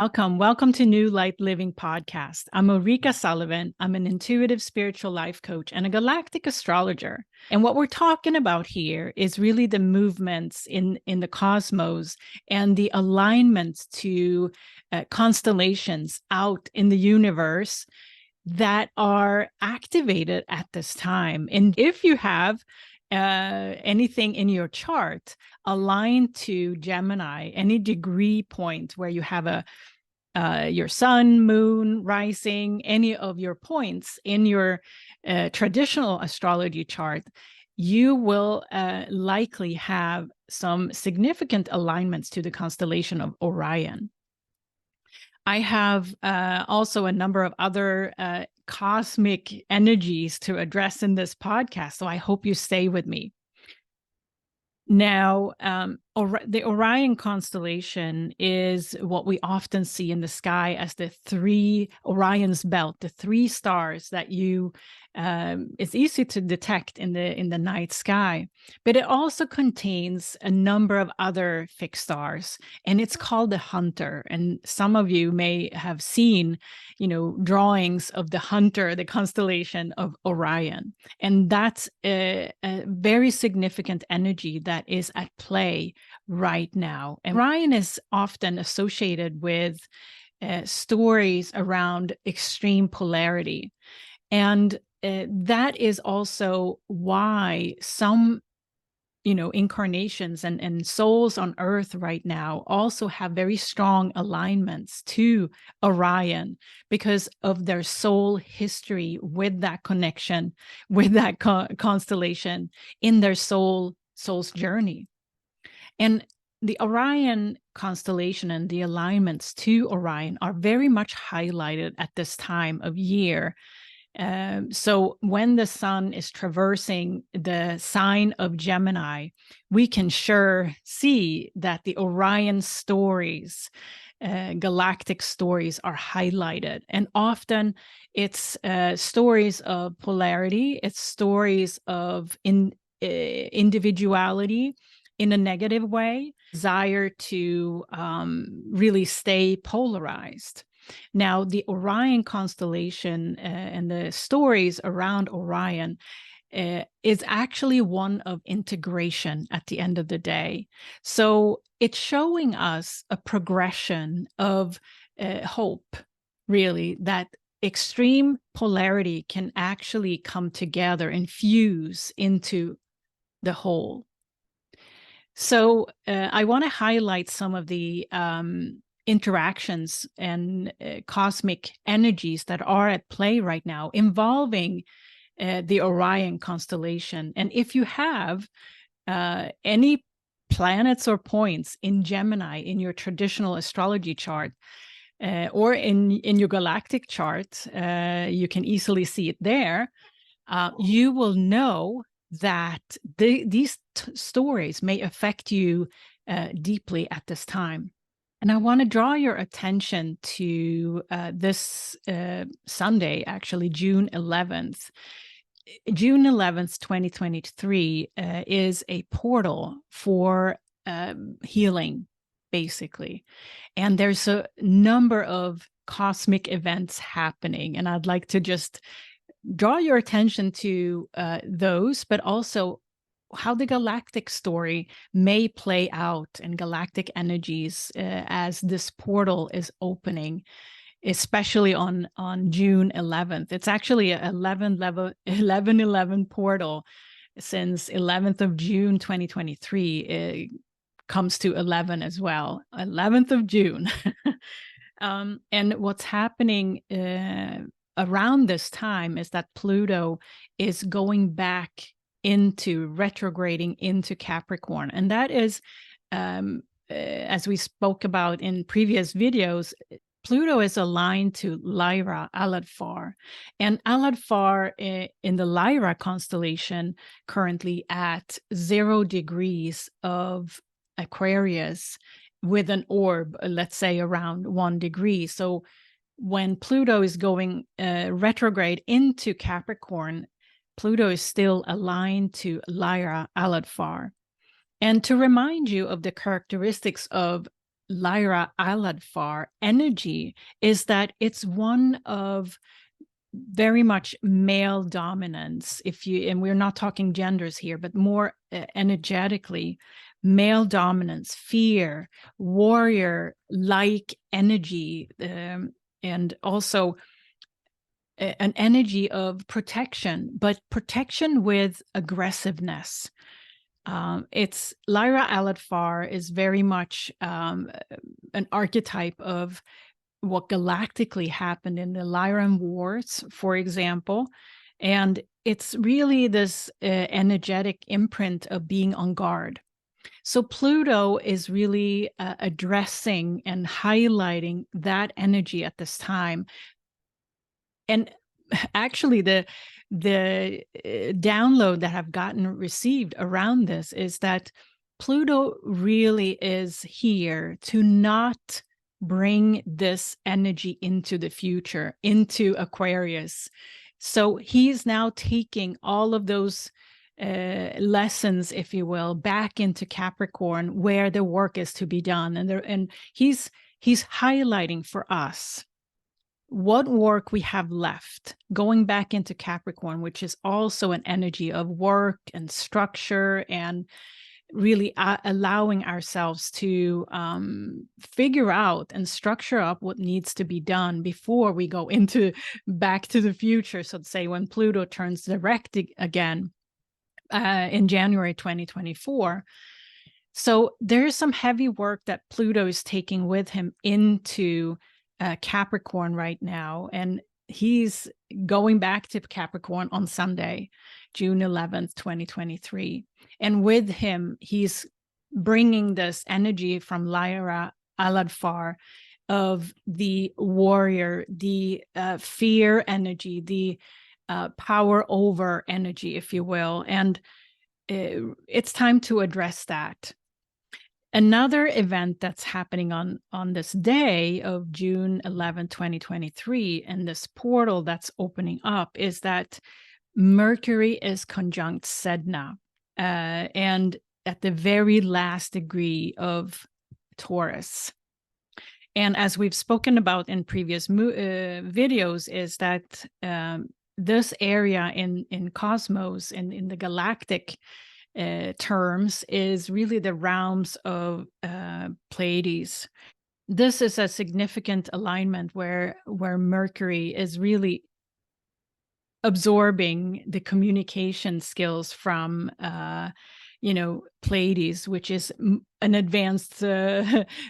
Welcome to New Light Living Podcast. I'm Ulrika Sullivan. I'm an intuitive spiritual life coach and a galactic astrologer. And what we're talking about here is really the movements in the cosmos and the alignments to constellations out in the universe that are activated at this time. And if you have anything in your chart aligned to Gemini, any degree point where you have your sun, moon, rising, any of your points in your traditional astrology chart, you will likely have some significant alignments to the constellation of Orion. I have also a number of other cosmic energies to address in this podcast, so I hope you stay with me. Now, the Orion constellation is what we often see in the sky as the Orion's belt, the three stars that it's easy to detect in the night sky. But it also contains a number of other fixed stars, and it's called the Hunter. And some of you may have seen, drawings of the Hunter, the constellation of Orion. And that's a very significant energy that is at play right now. And Orion is often associated with stories around extreme polarity. And that is also why some incarnations and souls on Earth right now also have very strong alignments to Orion because of their soul history with that connection, with that constellation in their soul's journey. And the Orion constellation and the alignments to Orion are very much highlighted at this time of year. So when the sun is traversing the sign of Gemini, we can sure see that the Orion stories, galactic stories, are highlighted. And often it's stories of polarity, it's stories of individuality in a negative way, desire to really stay polarized. Now, the Orion constellation and the stories around Orion is actually one of integration at the end of the day. So it's showing us a progression of hope, really, that extreme polarity can actually come together and fuse into the whole. So I want to highlight some of the interactions and cosmic energies that are at play right now involving the Orion constellation. And if you have any planets or points in Gemini in your traditional astrology chart or in your galactic chart, you can easily see it there. You will know that these stories may affect you deeply at this time. And I want to draw your attention to this Sunday, actually, June 11th. June 11th, 2023 is a portal for healing, basically. And there's a number of cosmic events happening. And I'd like to just draw your attention to those, but also how the galactic story may play out and galactic energies as this portal is opening, especially on June 11th. It's actually a 11/11 portal since 11th of June 2023. It comes to 11 as well, 11th of June. And what's happening around this time is that Pluto is going back into retrograding into Capricorn. And that is, as we spoke about in previous videos, Pluto is aligned to Lyra Aladfar. And Aladfar in the Lyra constellation currently at 0 degrees of Aquarius with an orb, let's say around 1 degree. So when Pluto is going retrograde into Capricorn, Pluto is still aligned to Lyra Aladfar. And to remind you of the characteristics of Lyra Aladfar energy is that it's one of very much male dominance, and we're not talking genders here, but more energetically, male dominance, fear, warrior like energy, and also an energy of protection, but protection with aggressiveness. It's Lyra Aladfar is very much an archetype of what galactically happened in the Lyran Wars, for example. And it's really this energetic imprint of being on guard. So Pluto is really addressing and highlighting that energy at this time. And actually, the download that I've received around this is that Pluto really is here to not bring this energy into the future, into Aquarius. So he's now taking all of those lessons, if you will, back into Capricorn, where the work is to be done, and he's highlighting for us what work we have left, going back into Capricorn, which is also an energy of work and structure, and really allowing ourselves to figure out and structure up what needs to be done before we go into back to the future, so to say, when Pluto turns direct again in January 2024. So there is some heavy work that Pluto is taking with him into Capricorn right now, and he's going back to Capricorn on Sunday, June 11th, 2023. And with him, he's bringing this energy from Lyra Aladfar of the warrior, the fear energy, the power over energy, if you will. And it's time to address that. Another event that's happening on this day of June 11, 2023, and this portal that's opening up, is that Mercury is conjunct Sedna, and at the very last degree of Taurus. And as we've spoken about in previous videos, is that this area in cosmos, in the galactic terms, is really the realms of Pleiades. This is a significant alignment where Mercury is really absorbing the communication skills from Pleiades, which is an advanced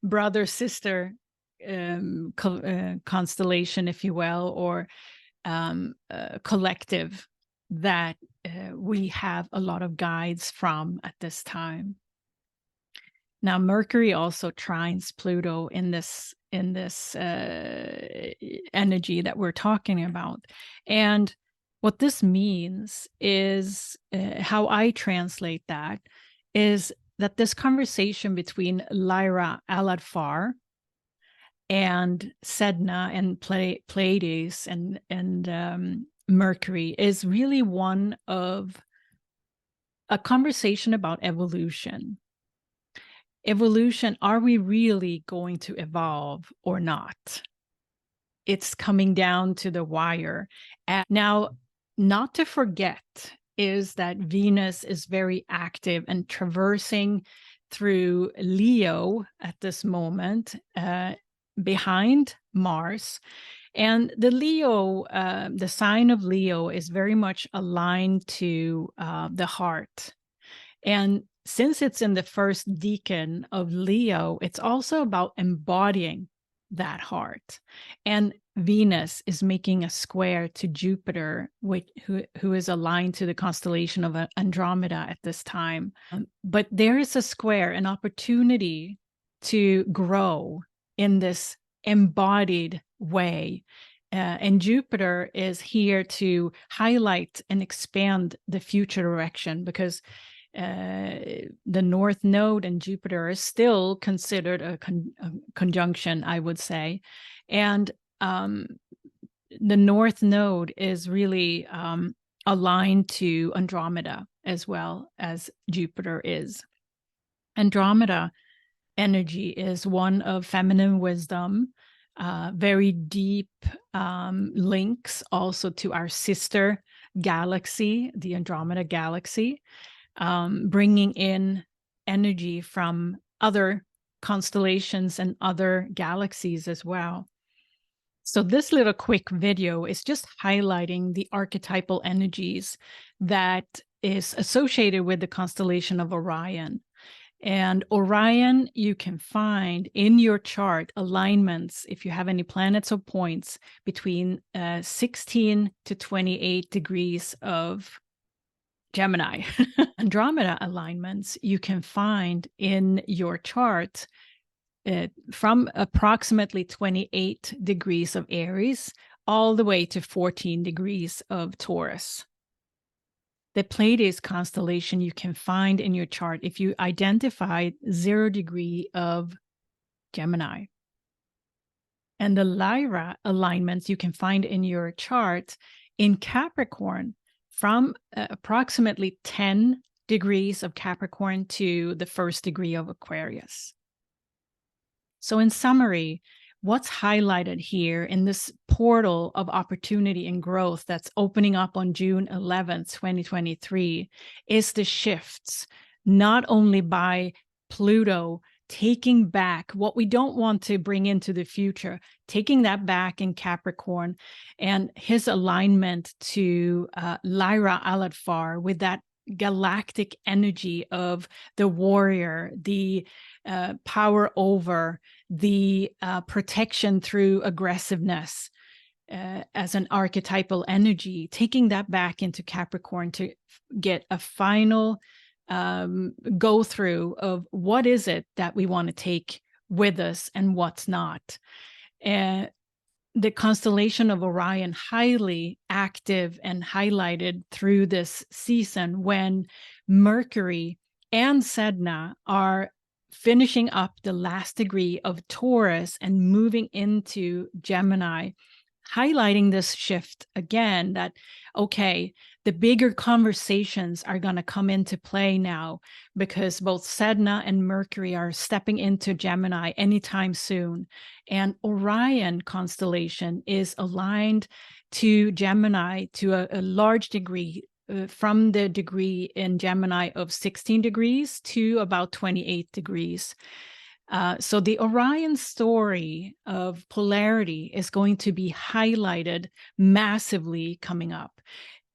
brother sister constellation, if you will, or collective that we have a lot of guides from at this time. Now, Mercury also trines Pluto in this energy that we're talking about. And what this means is, how I translate that, is that this conversation between Lyra Aladfar and Sedna and Pleiades and Mercury is really one of a conversation about evolution. Evolution, are we really going to evolve or not? It's coming down to the wire. Now, not to forget is that Venus is very active and traversing through Leo at this moment, behind Mars. And the Leo, the sign of Leo is very much aligned to the heart. And since it's in the first decan of Leo, it's also about embodying that heart. And Venus is making a square to Jupiter, who is aligned to the constellation of Andromeda at this time. But there is a square, an opportunity to grow in this embodied way. And Jupiter is here to highlight and expand the future direction, because the North Node and Jupiter is still considered a conjunction, I would say. And the North Node is really aligned to Andromeda as well as Jupiter is. Andromeda energy is one of feminine wisdom, very deep links also to our sister galaxy, the Andromeda galaxy, bringing in energy from other constellations and other galaxies as well. So this little quick video is just highlighting the archetypal energies that is associated with the constellation of Orion. And Orion, you can find in your chart alignments, if you have any planets or points, between 16 to 28 degrees of Gemini. Andromeda alignments you can find in your chart from approximately 28 degrees of Aries all the way to 14 degrees of Taurus. The Pleiades constellation you can find in your chart if you identify 0 degree of Gemini. And the Lyra alignments you can find in your chart in Capricorn from approximately 10 degrees of Capricorn to the 1st degree of Aquarius. So in summary, what's highlighted here in this portal of opportunity and growth that's opening up on June 11th, 2023, is the shifts, not only by Pluto taking back what we don't want to bring into the future, taking that back in Capricorn, and his alignment to Lyra Aladfar with that galactic energy of the warrior, the power over, the protection through aggressiveness as an archetypal energy, taking that back into Capricorn to get a final go through of what is it that we want to take with us and what's not. The constellation of Orion highly active and highlighted through this season when Mercury and Sedna are finishing up the last degree of Taurus and moving into Gemini, highlighting this shift again that, okay, the bigger conversations are going to come into play now because both Sedna and Mercury are stepping into Gemini anytime soon. And Orion constellation is aligned to Gemini to a large degree, from the degree in Gemini of 16 degrees to about 28 degrees. So the Orion story of polarity is going to be highlighted massively coming up.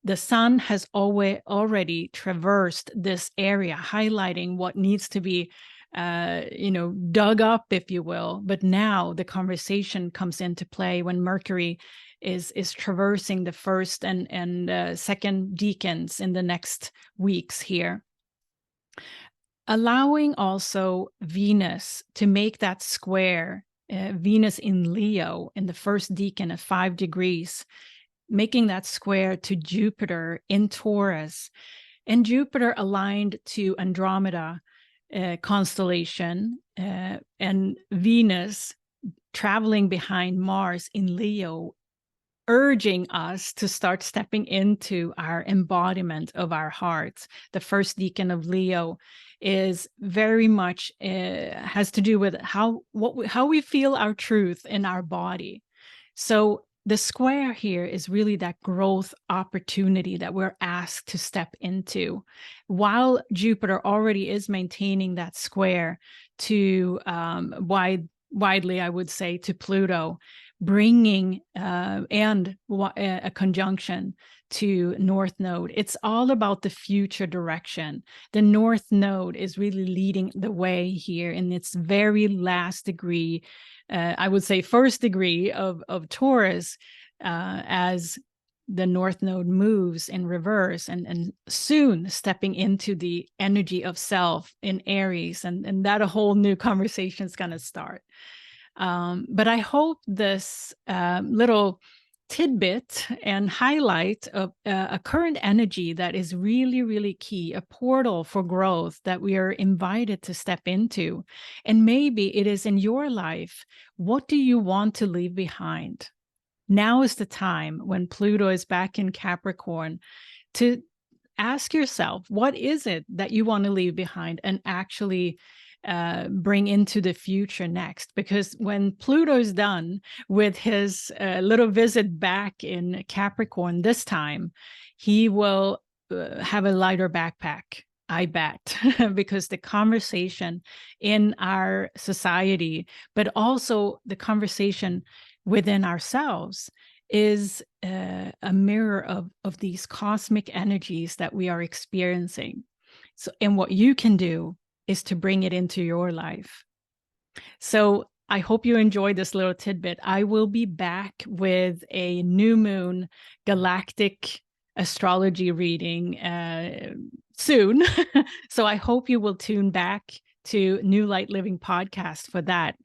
The sun has already traversed this area, highlighting what needs to be dug up, if you will. But now the conversation comes into play when Mercury is traversing the first and second decans in the next weeks here. Allowing also Venus to make that square, Venus in Leo in the first decan at 5 degrees, making that square to Jupiter in Taurus, and Jupiter aligned to Andromeda constellation, and Venus traveling behind Mars in Leo, urging us to start stepping into our embodiment of our hearts. The first decan of Leo is very much has to do with how we feel our truth in our body. So the square here is really that growth opportunity that we're asked to step into, while Jupiter already is maintaining that square to widely, I would say, to Pluto, bringing and a conjunction to North Node. It's all about the future direction. The North Node is really leading the way here in its very last degree, I would say first degree of Taurus, as the North Node moves in reverse and soon stepping into the energy of self in Aries, and that a whole new conversation is going to start. But I hope this little tidbit and highlight of a current energy that is really, really key, a portal for growth that we are invited to step into. And maybe it is in your life. What do you want to leave behind? Now is the time when Pluto is back in Capricorn to ask yourself, what is it that you want to leave behind and actually bring into the future next. Because when Pluto's done with his little visit back in Capricorn this time, he will have a lighter backpack, I bet, because the conversation in our society, but also the conversation within ourselves, is a mirror of these cosmic energies that we are experiencing. So, and what you can do is to bring it into your life. So I hope you enjoyed this little tidbit. I will be back with a new moon galactic astrology reading soon. So I hope you will tune back to New Light Living podcast for that.